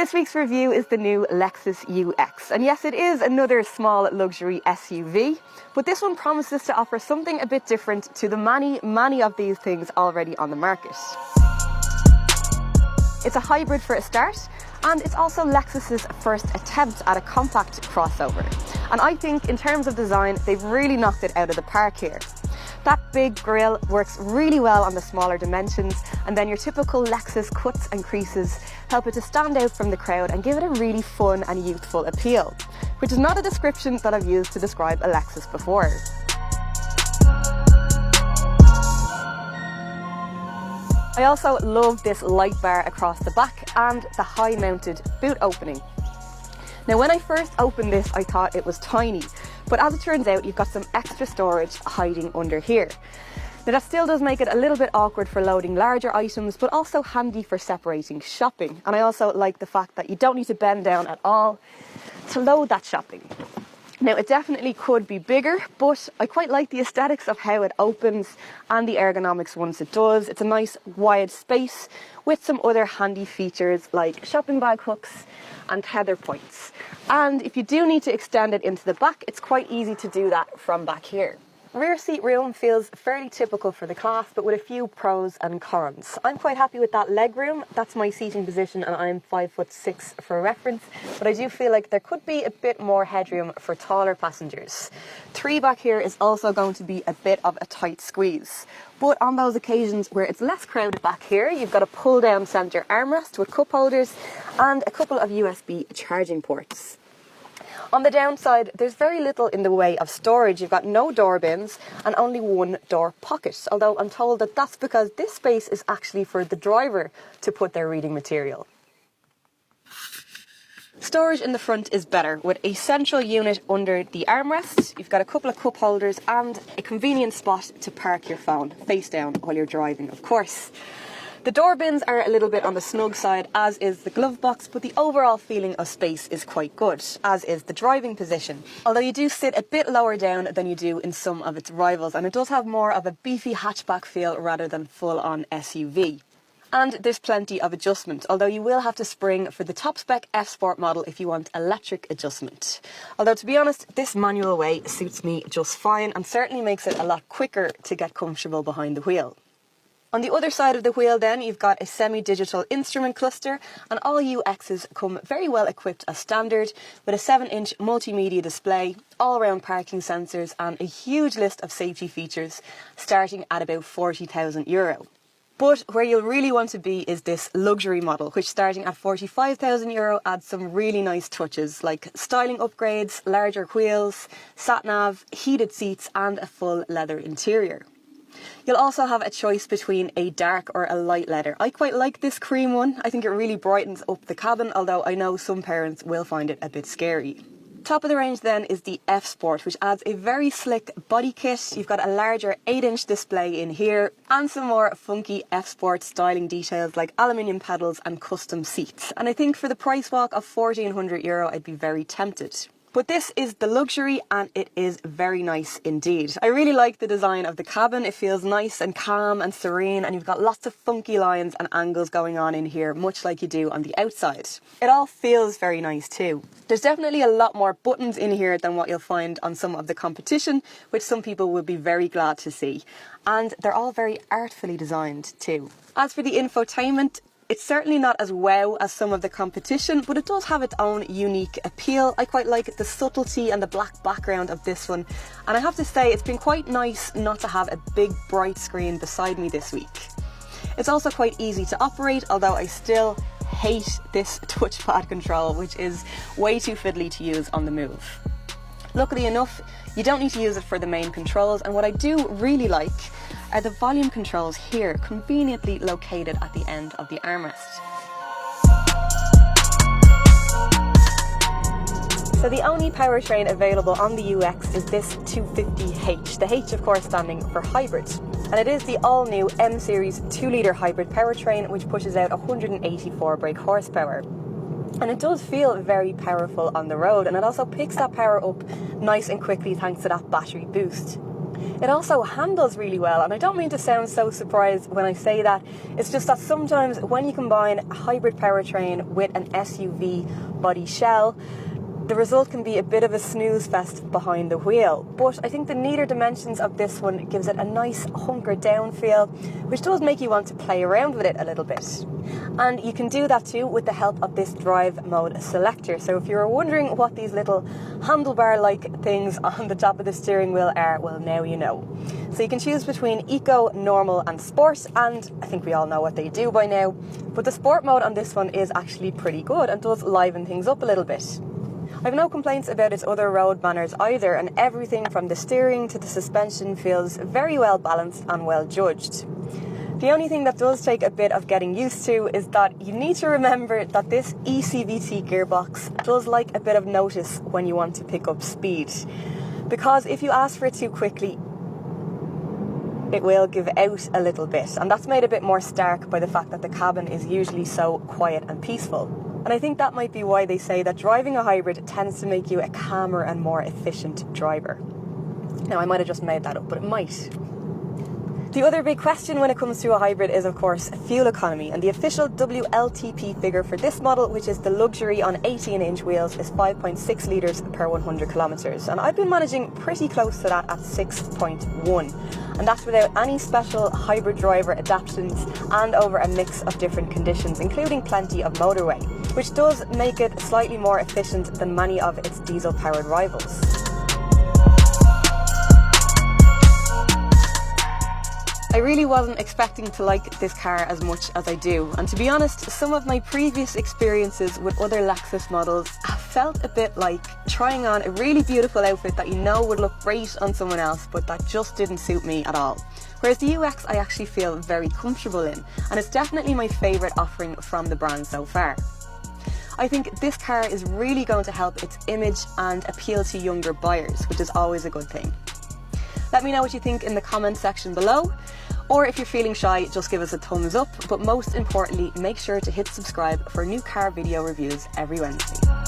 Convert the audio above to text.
This week's review is the new Lexus UX, and yes, it is another small luxury SUV, but this one promises to offer something a bit different to the many of these things already on the market. It's a hybrid for a start, and it's also Lexus's first attempt at a compact crossover. And I think in terms of design, they've really knocked it out of the park here. That big grille works really well on the smaller dimensions, and then your typical Lexus cuts and creases help it to stand out from the crowd and give it a really fun and youthful appeal, which is not a description that I've used to describe a Lexus before. I also love this light bar across the back and the high mounted boot opening. Now when I first opened this, I thought it was tiny, but as it turns out, you've got some extra storage hiding under here. Now that still does make it a little bit awkward for loading larger items, but also handy for separating shopping. And I also like the fact that you don't need to bend down at all to load that shopping. Now it definitely could be bigger, but I quite like the aesthetics of how it opens and the ergonomics once it does. It's a nice wide space with some other handy features like shopping bag hooks and tether points. And if you do need to extend it into the back, it's quite easy to do that from back here. Rear seat room feels fairly typical for the class, but with a few pros and cons. I'm quite happy with that leg room. That's my seating position, and I'm 5'6" for reference, but I do feel like there could be a bit more headroom for taller passengers. 3 back here is also going to be a bit of a tight squeeze, but on those occasions where it's less crowded back here, you've got a pull down centre armrest with cup holders and a couple of USB charging ports. On the downside, there's very little in the way of storage. You've got no door bins and only one door pocket, although I'm told that that's because this space is actually for the driver to put their reading material. Storage in the front is better, with a central unit under the armrest. You've got a couple of cup holders and a convenient spot to park your phone, face down while you're driving, of course. The door bins are a little bit on the snug side, as is the glove box, but the overall feeling of space is quite good, as is the driving position. Although you do sit a bit lower down than you do in some of its rivals, and it does have more of a beefy hatchback feel rather than full-on SUV. And there's plenty of adjustment, although you will have to spring for the top spec F Sport model if you want electric adjustment. Although to be honest, this manual way suits me just fine and certainly makes it a lot quicker to get comfortable behind the wheel. On the other side of the wheel then, you've got a semi-digital instrument cluster, and all UXs come very well equipped as standard, with a 7-inch multimedia display, all-round parking sensors and a huge list of safety features starting at about €40,000. But where you'll really want to be is this luxury model, which starting at €45,000 adds some really nice touches like styling upgrades, larger wheels, sat-nav, heated seats and a full leather interior. You'll also have a choice between a dark or a light leather. I quite like this cream one. I think it really brightens up the cabin, although I know some parents will find it a bit scary. Top of the range then is the F Sport, which adds a very slick body kit. You've got a larger 8-inch display in here and some more funky F Sport styling details like aluminium pedals and custom seats. And I think for the price walk of €1,400, I'd be very tempted. But this is the luxury and it is very nice indeed. I really like the design of the cabin. It feels nice and calm and serene, and you've got lots of funky lines and angles going on in here, much like you do on the outside. It all feels very nice too. There's definitely a lot more buttons in here than what you'll find on some of the competition, which some people will be very glad to see. And they're all very artfully designed too. As for the infotainment, it's certainly not as wow as some of the competition, but it does have its own unique appeal. I quite like the subtlety and the black background of this one. And I have to say, it's been quite nice not to have a big bright screen beside me this week. It's also quite easy to operate, although I still hate this touchpad control, which is way too fiddly to use on the move. Luckily enough, you don't need to use it for the main controls, and what I do really like are the volume controls here, conveniently located at the end of the armrest. So the only powertrain available on the UX is this 250h, the H of course standing for hybrid. And it is the all-new M Series 2-litre hybrid powertrain, which pushes out 184 brake horsepower. And it does feel very powerful on the road, and it also picks that power up nice and quickly thanks to that battery boost. It also handles really well, and I don't mean to sound so surprised when I say that. It's just that sometimes when you combine a hybrid powertrain with an SUV body shell, the result can be a bit of a snooze fest behind the wheel. But I think the neater dimensions of this one gives it a nice hunkered down feel, which does make you want to play around with it a little bit. And you can do that too with the help of this drive mode selector. So if you're wondering what these little handlebar-like things on the top of the steering wheel are, well, now you know. So you can choose between eco, normal and sport, and I think we all know what they do by now. But the sport mode on this one is actually pretty good and does liven things up a little bit. I've no complaints about its other road manners either, and everything from the steering to the suspension feels very well balanced and well judged. The only thing that does take a bit of getting used to is that you need to remember that this ECVT gearbox does like a bit of notice when you want to pick up speed. Because if you ask for it too quickly, it will give out a little bit, and that's made a bit more stark by the fact that the cabin is usually so quiet and peaceful. And I think that might be why they say that driving a hybrid tends to make you a calmer and more efficient driver. Now, I might have just made that up, but it might. The other big question when it comes to a hybrid is, of course, fuel economy, and the official WLTP figure for this model, which is the luxury on 18-inch wheels, is 5.6 litres per 100 kilometres, and I've been managing pretty close to that at 6.1, and that's without any special hybrid driver adaptations and over a mix of different conditions, including plenty of motorway, which does make it slightly more efficient than many of its diesel-powered rivals. I really wasn't expecting to like this car as much as I do, and to be honest, some of my previous experiences with other Lexus models have felt a bit like trying on a really beautiful outfit that you know would look great on someone else, but that just didn't suit me at all. Whereas the UX I actually feel very comfortable in, and it's definitely my favourite offering from the brand so far. I think this car is really going to help its image and appeal to younger buyers, which is always a good thing. Let me know what you think in the comment section below, or if you're feeling shy, just give us a thumbs up, but most importantly, make sure to hit subscribe for new car video reviews every Wednesday.